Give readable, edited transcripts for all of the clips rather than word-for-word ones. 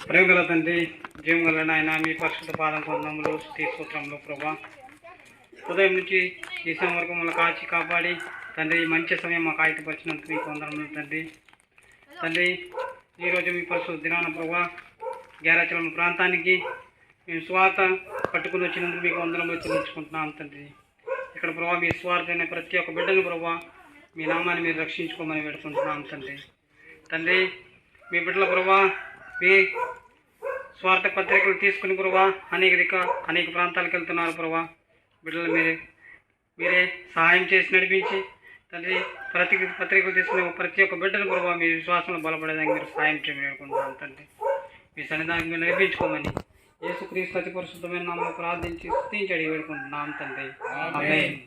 ప్రేమగల తండ్రి, జీవం గల నాయన, మీ పరిశుద్ధ పాదం కొందములు స్థితి సూత్రంలో ప్రభా, ఉదయం నుంచి ఈ సమయం వరకు మమ్మల్ని కాచి కాపాడి తండ్రి, మంచి సమయం మాకు ఆయుధపరిచినందుకు మీకు వందనములు తండ్రి. తండ్రి, ఈరోజు మీ పరిశుద్ధ దినాన ప్రభా, గ్యారాచలం ప్రాంతానికి మేము స్వార్థ పట్టుకుని వచ్చినందుకు మీకు వందనములు చెల్లించుకుంటున్నాం తండ్రి. ఇక్కడ ప్రభా, మీ స్వార్థమైన ప్రతి ఒక్క బిడ్డను ప్రభా, మీ నామాన్ని మీరు రక్షించుకోమని పెడుకుంటున్నాం తండ్రి. తండ్రి, మీ బిడ్డల ప్రభా, మీ స్వార్థ పత్రికలు తీసుకుని ప్రభా అనేక ప్రాంతాలకు వెళ్తున్నారు ప్రభా. బిడ్డలు మీరే సహాయం చేసి నడిపించి తండ్రి, పత్రికలు తీసుకునే ప్రతి ఒక్క బిడ్డను ప్రభా, మీ విశ్వాసంలో బలపడేదానికి మీరు సహాయం చేయకుంటున్నాం తండ్రి. మీ సన్నిధానం మీరు నడిపించుకోమని యేసుక్రీస్తు అతి పరిశుద్ధమైన నామములో ప్రార్థించి స్తుతించి వేడుకుంటున్నాం తండ్రి. ఆమేన్.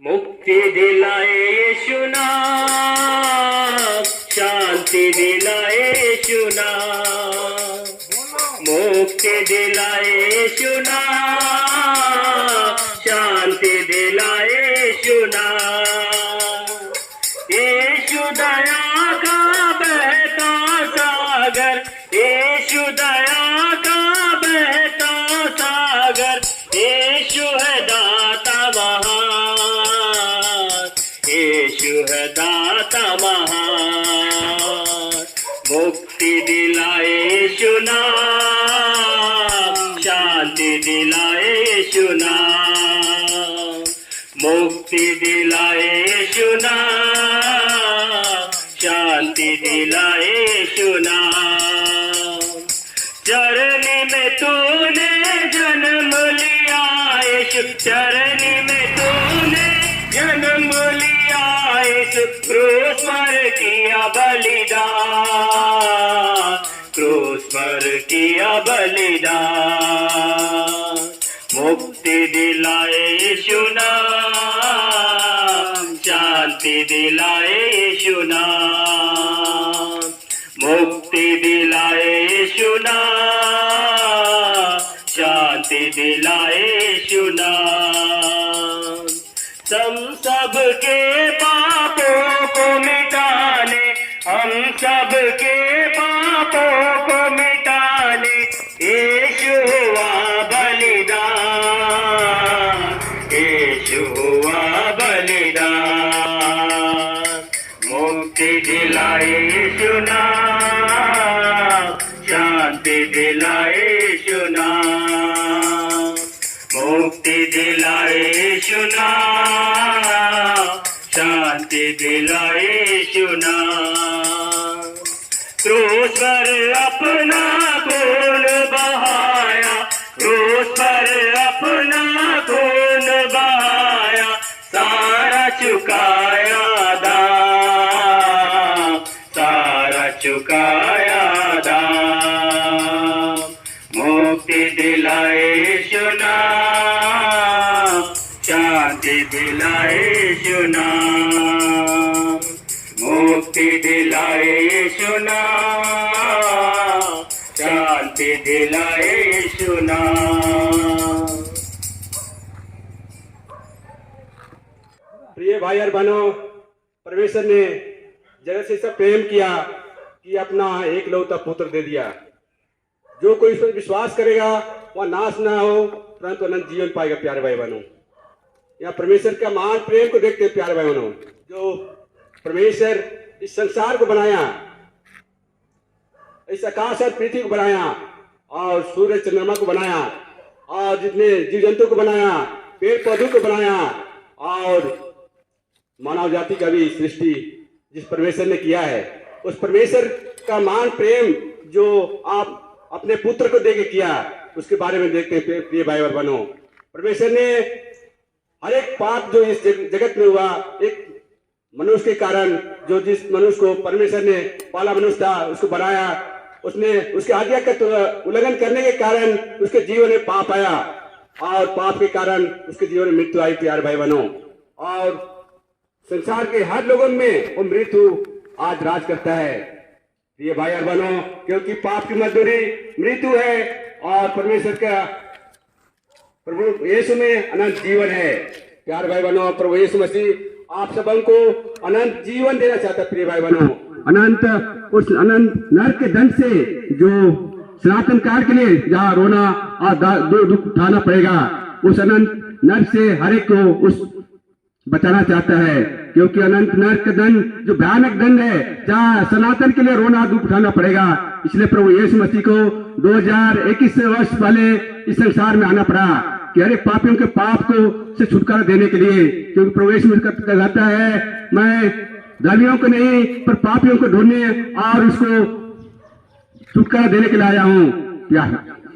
मुक्ति दिलाए यीशु नाम, शांति दिलाए यीशु नाम, मुक्ति दिलाए यीशु नाम, शांति दिलाए यीशु नाम। यीशु दया का बहता सागर, यीशु दया का बहता सागर, यीशु है दाता महान, यीशु है दाता महान। मुक्ति दिलाए यीशु नाम, शांति दिलाए यीशु नाम, मुक्ति दिलाए यीशु नाम, शांति दिलाए यीशु नाम। चरनी में तूने जन्म लिया यीशु, चरनी में तूने जन्म लिया यीशु, क्रूस पर किया बलिदान, क्रूस पर किया बलिदान। मुक्ति दिलाए यीशु नाम, शांति दिलाए यीशु नाम, मुक्ति दिलाए यीशु नाम, शांति दिलाए यीशु नाम। हम सबके पापों को मिटाने, हम सबके पापों को मिटाने यीशु हुआ बलिदान, यीशु हुआ बलिदान। मुक्ति दिलाए यीशु नाम, शांति दिलाए यीशु नाम, मुक्ति दिलाए यीशु नाम, शांति दिलाए यीशु नाम। क्रूस पर अपना खून बहाया, क्रूस पर अपना खून बहाया, सारा चुकाया दाम, सारा चुकाया दाम। मुक्ति दिलाए यीशु नाम, शांति दिलाए यीशु नाम, मुक्ति दिलाए यीशु नाम, शांति दिलाए यीशु नाम। प्रिय भाई और बहनों, परमेश्वर ने जगत से सब प्रेम किया कि अपना एकलौता पुत्र दे दिया। जो कोई इस पर विश्वास करेगा वह नाश ना हो परंतु अनंत जीवन पाएगा। प्यारे भाई बहनों, यहाँ परमेश्वर का महान प्रेम को देखते हैं। प्यारे भाई बहनों, जो परमेश्वर इस संसार को बनाया, इस आकाश और पृथ्वी को बनाया, और सूर्य चंद्रमा को बनाया, और जितने जीव जंतु को बनाया, पेड़ पौधों को बनाया, और मानव जाति का भी सृष्टि जिस परमेश्वर ने किया है, उस परमेश्वर का महान प्रेम जो आप अपने पुत्र को देके किया, उसके बारे में देखते हैं। प्रिय भाई और बहनों, परमेश्वर ने हर एक पाप जो इस जगत में हुआ, एक मनुष्य के कारण, जो जिस मनुष्य को परमेश्वर ने, पहला मनुष्य था, उसको बनाया, उसने उसके आज्ञा का उल्लंघन करने के कारण उसके जीवन में पाप आया, और पाप के कारण उसके जीवन में मृत्यु आई। प्यारे भाई बहनों, और संसार के हर लोगों में वो मृत्यु आज राज करता है। ये भाई और बहनों, क्योंकि पाप की मजदूरी मृत्यु है, और परमेश्वर का प्रभु यीशु में अनंत जीवन है। प्यारे भाई बहनों, प्रभु यीशु मसीह आप सबको अनंत जीवन देना चाहता है। प्रिय भाई बहनों, उस अनंत नरक के दंड से जो सनातन काल के लिए जहाँ रोना और दुख उठाना पड़ेगा, उस अनंत नरक से हर एक को उस बचाना चाहता है। क्योंकि अनंत नरक का दंड जो भयानक दंड है, जहाँ सनातन के लिए रोना दुख उठाना पड़ेगा, इसलिए प्रभु यीशु मसीह को 2021 वर्ष पहले इस संसार में आना पड़ा कि हर एक पापियों के पाप को से छुटकारा देने के लिए। क्योंकि प्रभु यीशु मसीह कहता है, मैं धर्मियों को नहीं पर पापियों को ढूंढने और उसको छुटकारा देने के लिए आया हूँ।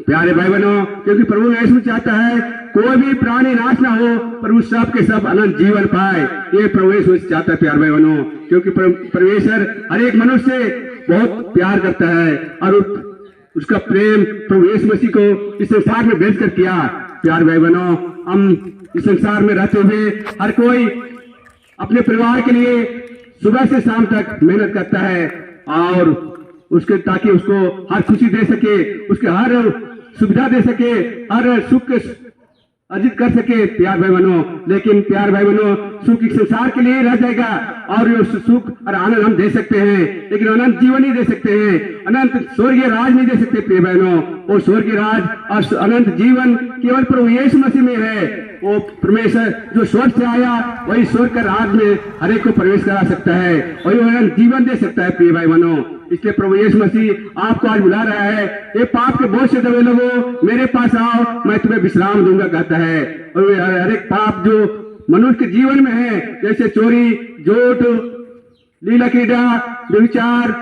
प्यारे भाई बहनों, क्योंकि प्रभु यीशु चाहता है कोई भी प्राणी नाश ना हो पर उस सब के सब अनंत जीवन पाए। ये प्रभु यीशु चाहता है प्यारे भाई बहनों, क्योंकि परमेश्वर हर एक मनुष्य से बहुत प्यार करता है और उसका प्रेम प्रभु यीशु मसीह को इस संसार में भेजकर किया। प्यारे भाई बहनों, हम इस संसार में रहते हुए हर कोई अपने परिवार के लिए सुबह से शाम तक मेहनत करता है और उसके ताकि उसको हर खुशी दे सके, उसके हर सुविधा दे सके, हर सुख अर्जित कर सके। प्यार भाई बहनों, लेकिन प्यार भाई बहनों, सुख इस संसार के लिए रह जाएगा और उस सुख और आनंद हम दे सकते हैं, लेकिन अनंत जीवन नहीं दे सकते हैं, अनंत स्वर्गीय राज नहीं दे सकते। प्रिय बहनों, वो स्वर्गीय राज और अनंत जीवन केवल प्रभु यीशु मसीह में है। वो परमेश्वर जो स्वर्ग से आया वही स्वर्ग का राज में हर एक को प्रवेश करा सकता है, वही अनंत जीवन दे सकता है। प्रिय भाई बहनों, इसलिए प्रभु यीशु मसीह आपको आज बुला रहा है, ये पाप के बोझ से दबे लोगों मेरे पास आओ, मैं तुम्हें विश्राम दूंगा कहता है। और हर एक पाप जो मनुष्य के जीवन में है, जैसे चोरी, झूठ, लीला क्रीड़ा, व्यभिचार,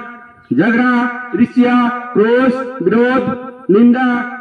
झगड़ा, ईर्ष्या, क्रोध, विरोध, निंदा,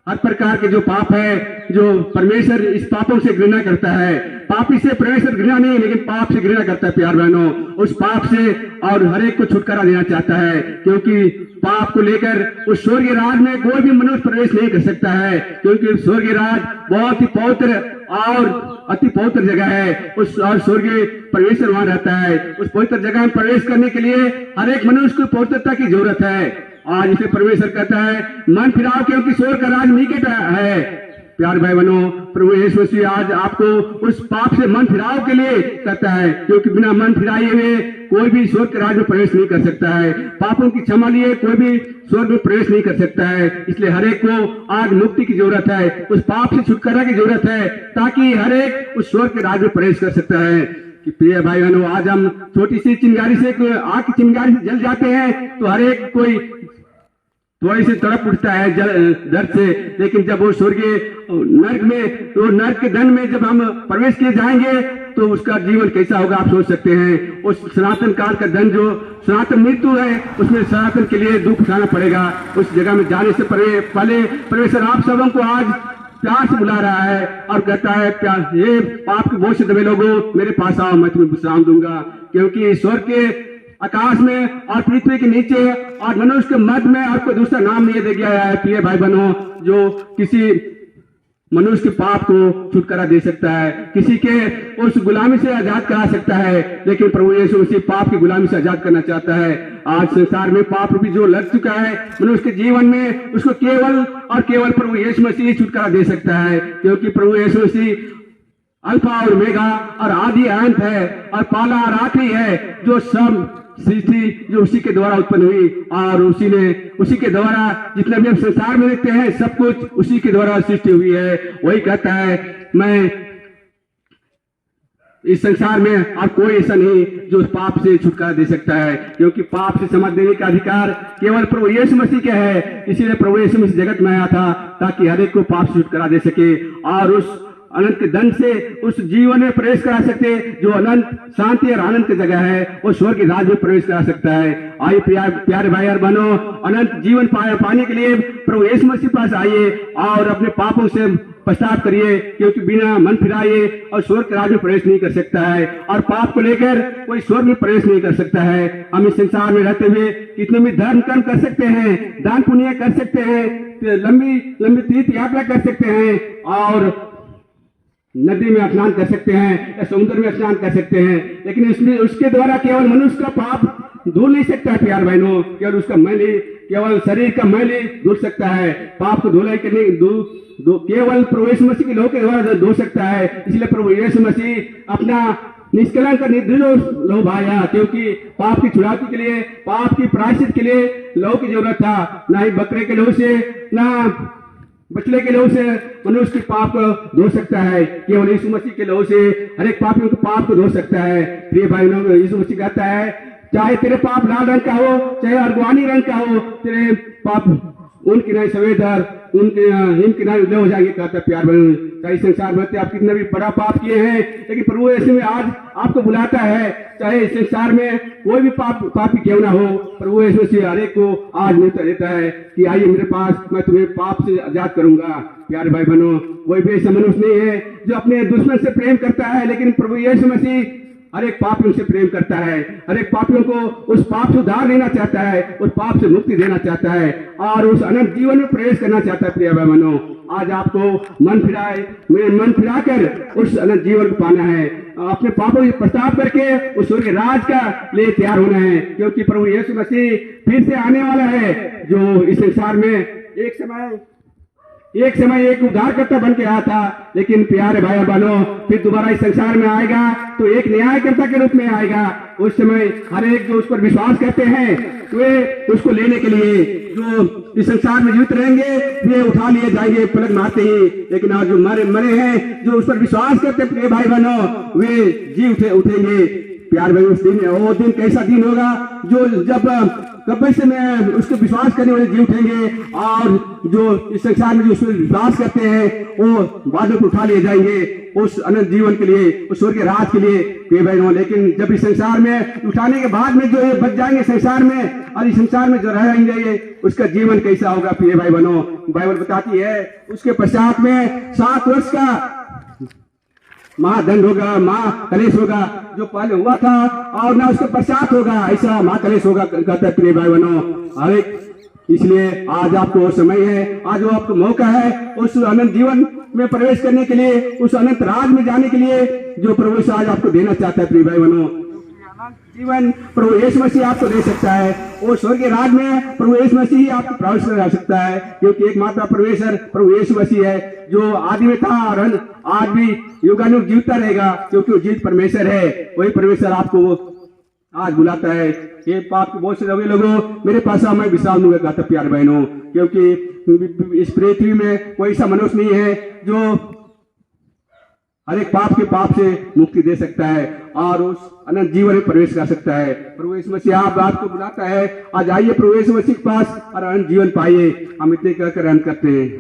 हर प्रकार के जो पाप है, जो परमेश्वर इस पापों से घृणा करता है। पापी से परमेश्वर घृणा नहीं, लेकिन पाप से घृणा करता है। प्यार बहनों, उस पाप से और हर एक को छुटकारा देना चाहता है, क्योंकि पाप को लेकर उस स्वर्गीय राज में कोई भी मनुष्य प्रवेश नहीं कर सकता है। क्योंकि स्वर्गीय राज बहुत ही पवित्र और अति पवित्र जगह है, उस और स्वर्गीय परमेश्वर वहां रहता है। उस पवित्र जगह में प्रवेश करने के लिए हर एक मनुष्य को पवित्रता की जरूरत है। आज इसे परमेश्वर कहता है, मन फिराओ क्योंकि स्वर्ग का राज निकट है। प्यार भाई बहनों, प्रभु यीशु मसीह आज आपको उस पाप से मन फिराव के लिए कहता है, क्योंकि बिना मन फिराए हुए कोई भी स्वर्ग के राज में प्रवेश नहीं कर सकता है। पापों की क्षमा लिए कोई भी स्वर्ग में प्रवेश नहीं कर सकता है। इसलिए हर एक को आज मुक्ति की जरूरत है, उस पाप से छुटकारा की जरूरत है, ताकि हर एक उस स्वर्ग के राज में प्रवेश कर सकता है। कि प्रिय भाई बहनों, आज हम छोटी सी चिंगारी से आग की चिंगारी से जल जाते हैं तो हर एक कोई थोड़ी सी तड़प उठता है दर्द से, लेकिन जब वो स्वर्गीय नरक में, तो नरक के दंड में जब हम प्रवेश किए जाएंगे तो उसका जीवन कैसा होगा आप सोच सकते हैं। उस सनातन काल का दंड जो सनातन मृत्यु है, उसमें सनातन के लिए दुख उठाना पड़ेगा। उस जगह में जाने से पहले परमेश्वर आप सबों को आज प्यार से बुला रहा है और कहता है, प्यार ये पाप के बोझ से दबे लोगों मेरे पास आओ, मैं तुम्हें विश्राम दूंगा। क्योंकि स्वर्ग के आकाश में और पृथ्वी के नीचे और मनुष्य के मध्य में आपको दूसरा नाम नहीं दे गया है प्रिय भाई बहनों, जो किसी मनुष्य के पाप को छुटकारा दे सकता है, किसी के उस गुलामी से आजाद करा सकता है। लेकिन प्रभु यीशु उसी पाप की गुलामी से आजाद करना चाहता है। आज संसार में पाप रूपी जो लग चुका है मनुष्य के जीवन में, उसको केवल और केवल प्रभु यीशु मसीह छुटकारा दे सकता है। क्योंकि प्रभु यीशु मसीह अल्फा और ओमेगा और आदि अंत है और पहला और आखिरी है, जो सब सृष्टि जो उसी के द्वारा उत्पन्न हुई और उसी के द्वारा जितने भी हम संसार में देखते हैं सब कुछ उसी के द्वारा सृष्टि हुई है। वही कहता है, मैं इस संसार में और कोई ऐसा नहीं जो पाप से छुटकारा दे सकता है, क्योंकि पाप से समझ देने का अधिकार केवल प्रभु यीशु मसीह का है। इसीलिए प्रभु यीशु मसीह जगत में आया था ताकि हर एक को पाप से छुटकारा दे सके और उस अनंत के दंड से उस जीवन में प्रवेश करा सकते, जो अनंत शांति और आनंद की जगह है, वो स्वर्ग के राज में प्रवेश करा सकता है। आइए प्यारे भाई और बहनों, अनंत जीवन पाने के लिए प्रभु यीशु मसीह पास आइए और अपने पापों से पश्चाताप करिए, क्योंकि बिना मन फिराए और स्वर्ग के राज में प्रवेश नहीं कर सकता है और पाप को लेकर कोई स्वर्ग में प्रवेश नहीं कर सकता है। हम इस संसार में रहते हुए कितने भी धर्म कर्म कर सकते हैं, दान पुण्य कर सकते हैं, लंबी तीर्थ यात्रा कर सकते हैं और नदी में स्नान कर सकते हैं या समुद्र में स्नान कर सकते हैं, लेकिन इसमें उसके द्वारा केवल मनुष्य का पाप धुल नहीं सकता है प्यार बहनों। केवल उसका मैली केवल शरीर का मैल ही धो सकता है। पाप को धुलाई करने केवल प्रभु यीशु मसीह के लहू के द्वारा धो सकता है। इसलिए प्रभु यीशु मसीह अपना निष्कलंक निर्दोष लहू बहाया, क्योंकि पाप की छुड़ाती के लिए, पाप की प्रायश्चित के लिए लहू की जरूरत था। ना ही बकरे के लहू से, ना बछड़े के लहू से मनुष्य के पाप को धो सकता है। केवल यीशु मसीह के लहू से हर एक पापियों के पाप को धो सकता है। प्रिय भाई बहनों, यीशु मसीह कहता है, चाहे तेरे पाप लाल रंग का हो, चाहे अर्गवानी रंग का हो, तेरे पाप उनके नहीं सफेद उनके हिम के नहीं उजले हो जाएंगे। कहता है प्यार बहनों, चाहे संसार में आप कितने भी बड़ा पाप किए हैं, लेकिन प्रभु यीशु में आज आपको बुलाता है। चाहे इस संसार में कोई भी पापी क्यों ना हो, प्रभु यीशु से हर एक को आज न्योता देता है कि आइए मेरे पास, मैं तुम्हें पाप से आजाद करूंगा। प्यारे भाई बहनों, कोई भी ऐसा मनुष्य नहीं है जो अपने दुश्मन से प्रेम करता है, लेकिन प्रभु यीशु मसीह हर एक पापियों से प्रेम करता है। हर एक पापियों को उस पाप से उद्धार देना चाहता है, उस पाप से मुक्ति देना चाहता है और उस अनंत जीवन में प्रवेश करना चाहता है। प्रिय भाई बहनों, आज आपको मन फिराकर उस अनंत जीवन को पाना है। अपने पापों से पश्चाताप करके उस स्वर्ग राज का लिए तैयार होना है, क्योंकि प्रभु यीशु मसीह फिर से आने वाला है, जो इस संसार में एक समय एक उद्धारकर्ता बन के आया था, लेकिन प्यारे भाई बहनों फिर दोबारा इस संसार में आएगा तो एक न्यायकर्ता के रूप में आएगा। उस समय हर एक जो उस पर विश्वास करते हैं वे उसको लेने के लिए, जो इस संसार में जीवित रहेंगे वे उठा लिए जाएंगे पलक मारते ही, लेकिन आज जो मरे हैं, जो उस पर विश्वास करते हैं प्रिय भाई बहनों, वे जी उठेंगे। प्यार भाई, उस दिन, वो दिन कैसा दिन होगा जो जब कब्र से में उसको विश्वास करने वाले जी उठेंगे और जो इस संसार में जो उसको विश्वास करते हैं वो बादल को उठा लिए जाएंगे उस अनंत जीवन के लिए, उस स्वर्ग के राज के लिए। प्रिय बहनों, लेकिन जब इस संसार में उठाने के बाद में जो ये बच जाएंगे संसार में, और इस संसार में जो रहेंगे उसका जीवन कैसा होगा प्रिय भाई बहनों, बाइबल बताती है उसके पश्चात में 7 वर्ष का महादंड होगा, महाकलेश होगा, जो पहले हुआ था और ना उसके पश्चात होगा, ऐसा महाकलेश होगा कहता है प्रिय भाई बहनों। हर एक इसलिए आज आपको वो समय है, आज वो आपको मौका है उस अनंत जीवन में प्रवेश करने के लिए, उस अनंत राज में जाने के लिए जो प्रभु से आज आपको देना चाहता है। प्रिय भाई बहनों, जीवन प्रभु यीशु मसीह आपको दे सकता है। वो स्वर्ग के राज में प्रभु यीशु मसीह ही आपको प्रवेश करा सकता है, क्योंकि एकमात्र परमेश्वर प्रभु यीशु मसीह है, जो आदि में था और आज भी युगानुग जीवता रहेगा, क्योंकि वो जीवित परमेश्वर है। वही परमेश्वर आपको आज बुलाता है। ये पाप के बहुत से रवे लोगों, मेरे पास आओ, मैं विश्राम दूंगा कहता प्यार बहनों, क्योंकि इस पृथ्वी में कोई ऐसा मनुष्य नहीं है जो हर एक पाप से मुक्ति दे सकता है और उस अनंत जीवन में प्रवेश कर सकता है। प्रभु यीशु मसीह आपको बुलाता है, आज आइए प्रभु यीशु मसीह के पास और अनंत जीवन पाइए। हम इतने कहकर अंत करते हैं।